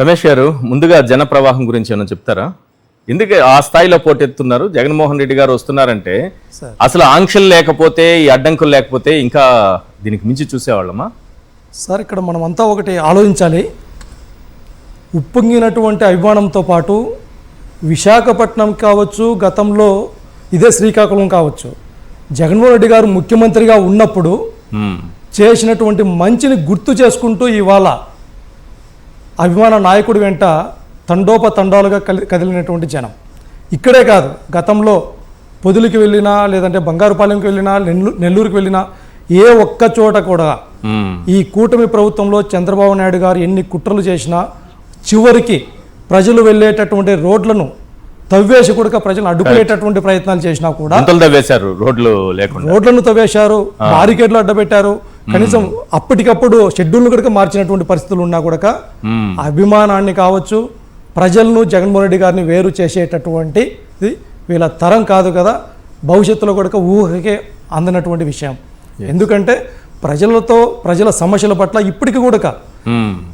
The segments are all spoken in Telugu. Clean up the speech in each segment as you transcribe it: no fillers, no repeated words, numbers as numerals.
రమేష్ గారు, ముందుగా జన ప్రవాహం గురించి ఏమైనా చెప్తారా? ఎందుకు ఆ స్థాయిలో పోటెత్తున్నారు? జగన్మోహన్ రెడ్డి గారు వస్తున్నారంటే అసలు ఆంక్షలు లేకపోతే, ఈ అడ్డంకులు లేకపోతే ఇంకా దీనికి మించి చూసేవాళ్ళమా? సార్, ఇక్కడ మనమంతా ఒకటి ఆలోచించాలి. ఉప్పొంగినటువంటి అభిమానంతో పాటు విశాఖపట్నం కావచ్చు, గతంలో ఇదే శ్రీకాకుళం కావచ్చు, జగన్మోహన్ రెడ్డి గారు ముఖ్యమంత్రిగా ఉన్నప్పుడు చేసినటువంటి మంచిని గుర్తు చేసుకుంటూ ఇవాళ అభిమాన నాయకుడి వెంట తండోపతండాలుగా కదిలినటువంటి జనం. ఇక్కడే కాదు, గతంలో పొదులకి వెళ్ళినా, లేదంటే బంగారుపాలెంకి వెళ్ళినా, నెల్లూరుకి వెళ్ళినా, ఏ ఒక్క చోట కూడా ఈ కూటమి ప్రభుత్వంలో చంద్రబాబు నాయుడు గారు ఎన్ని కుట్రలు చేసినా చివరికి ప్రజలు వెళ్ళేటటువంటి రోడ్లను తవ్వేసి కూడా ప్రజలను అడ్డుకునేటటువంటి ప్రయత్నాలు చేసినా కూడా రోడ్లను తవ్వేశారు, బారికేడ్లు అడ్డబెట్టారు. కనీసం అప్పటికప్పుడు షెడ్యూల్ను కూడా మార్చినటువంటి పరిస్థితులు ఉన్నా కూడా అభిమానాన్ని కావచ్చు, ప్రజలను జగన్మోహన్ రెడ్డి గారిని వేరు చేసేటటువంటి వీళ్ళ తరం కాదు కదా, భవిష్యత్తులో కూడా ఊహకే అందనటువంటి విషయం. ఎందుకంటే ప్రజల సమస్యల పట్ల ఇప్పటికి కూడా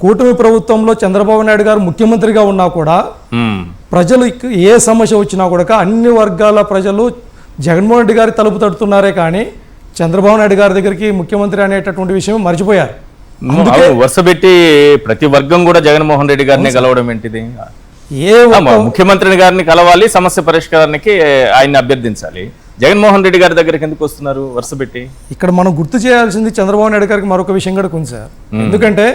కూటమి ప్రభుత్వంలో చంద్రబాబు నాయుడు గారు ముఖ్యమంత్రిగా ఉన్నా కూడా ప్రజలు ఏ సమస్య వచ్చినా కూడా అన్ని వర్గాల ప్రజలు జగన్మోహన్ రెడ్డి గారి తలుపు తడుతున్నారే కానీ చంద్రబాబు నాయుడు గారి దగ్గరికి ముఖ్యమంత్రి అనేటటువంటి విషయం మర్చిపోయారు. వరుసపెట్టి ప్రతి వర్గం కూడా జగన్మోహన్ రెడ్డి గారిని కలవడం ఏంటిది? ముఖ్యమంత్రి గారిని కలవాలి, సమస్య పరిష్కారానికి ఆయన్ని అభ్యర్థించాలి. జగన్మోహన్ రెడ్డి గారి దగ్గరికి ఎందుకు వస్తున్నారు వరుసపెట్టి? ఇక్కడ మనం గుర్తు చేయాల్సింది చంద్రబాబు నాయుడు గారికి మరొక విషయం కూడా ఉంది సార్. ఎందుకంటే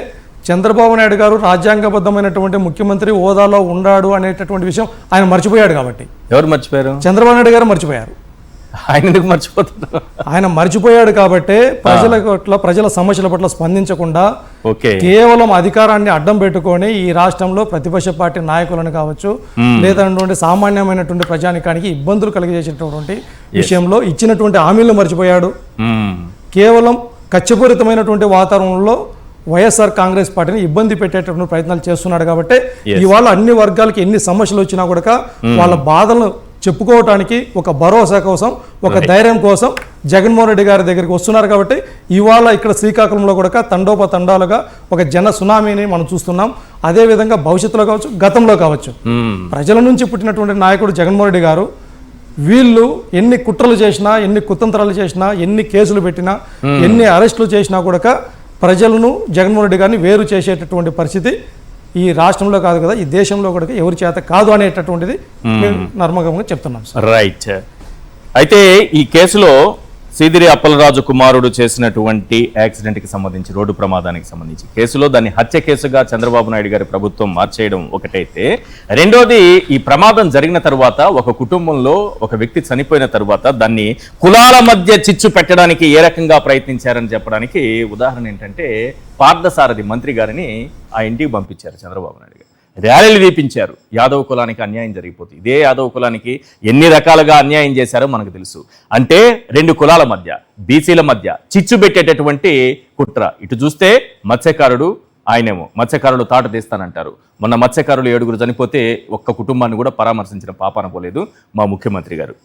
చంద్రబాబు నాయుడు గారు రాజ్యాంగబద్ధమైనటువంటి ముఖ్యమంత్రి హోదాలో ఉన్నాడు అనేటటువంటి విషయం ఆయన మర్చిపోయాడు. కాబట్టి ఎవరు మర్చిపోయారు? చంద్రబాబు నాయుడు గారు మర్చిపోయారు. ఆయన ఎందుకు మర్చిపోతున్నారు? ఆయన మర్చిపోయాడు కాబట్టి ప్రజల సమస్యల పట్ల స్పందించకుండా కేవలం అధికారాన్ని అడ్డం పెట్టుకొని ఈ రాష్ట్రంలో ప్రతిపక్ష పార్టీ నాయకులను కావచ్చు, లేదంటే సామాన్యమైనటువంటి ప్రజానికానికి ఇబ్బందులు కలిగజేసేటటువంటి విషయంలో ఇచ్చినటువంటి హామీలను మర్చిపోయాడు. కేవలం కక్షపూరితమైనటువంటి వాతావరణంలో వైఎస్ఆర్ కాంగ్రెస్ పార్టీని ఇబ్బంది పెట్టేటటువంటి ప్రయత్నాలు చేస్తున్నాడు. కాబట్టి ఇవాళ అన్ని వర్గాలకి ఎన్ని సమస్యలు వచ్చినా కూడా వాళ్ళ బాధలను చెప్పుకోవటానికి ఒక భరోసా కోసం, ఒక ధైర్యం కోసం జగన్మోహన్ రెడ్డి గారి దగ్గరికి వస్తున్నారు. కాబట్టి ఇవాళ ఇక్కడ శ్రీకాకుళంలో కూడా తండోపతండాలుగా ఒక జన సునామీని మనం చూస్తున్నాం. అదేవిధంగా భవిష్యత్తులో కావచ్చు, గతంలో కావచ్చు, ప్రజల నుంచి పుట్టినటువంటి నాయకుడు జగన్మోహన్ రెడ్డి గారు వీళ్ళు ఎన్ని కుట్రలు చేసినా, ఎన్ని కుతంత్రాలు చేసినా, ఎన్ని కేసులు పెట్టినా, ఎన్ని అరెస్టులు చేసినా కూడా ప్రజలను జగన్మోహన్ రెడ్డి గారిని వేరు చేసేటటువంటి పరిస్థితి ఈ రాష్ట్రంలో కాదు కదా, ఈ దేశంలో కూడా ఎవరి చేత కాదు అనేటటువంటిది నర్మగంగా చెప్తున్నాం. రైట్. అయితే ఈ కేసులో సీదిరి అప్పలరాజు కుమారుడు చేసినటువంటి యాక్సిడెంట్కి సంబంధించి, రోడ్డు ప్రమాదానికి సంబంధించి కేసులో దాన్ని హత్య కేసుగా చంద్రబాబు నాయుడు గారి ప్రభుత్వం మార్చేయడం ఒకటైతే, రెండోది ఈ ప్రమాదం జరిగిన తర్వాత ఒక కుటుంబంలో ఒక వ్యక్తి చనిపోయిన తర్వాత దాన్ని కులాల మధ్య చిచ్చు పెట్టడానికి ఏ రకంగా ప్రయత్నించారని చెప్పడానికి ఉదాహరణ ఏంటంటే, పార్థసారథి మంత్రి గారిని ఆ ఇంటికి పంపించారు చంద్రబాబు నాయుడు గారు. ర్యాలీలు తీపించారు. యాదవ్ కులానికి అన్యాయం జరిగిపోతుంది. ఇదే యాదవ్ కులానికి ఎన్ని రకాలుగా అన్యాయం చేశారో మనకు తెలుసు. అంటే రెండు కులాల మధ్య, బీసీల మధ్య చిచ్చు పెట్టేటటువంటి కుట్ర. ఇటు చూస్తే మత్స్యకారుడు, ఆయనేమో మత్స్యకారులు తాట తీస్తానంటారు. మొన్న మత్స్యకారులు 7 చనిపోతే ఒక్క కుటుంబాన్ని కూడా పరామర్శించిన పాపాన పోలేదు మా ముఖ్యమంత్రి గారు.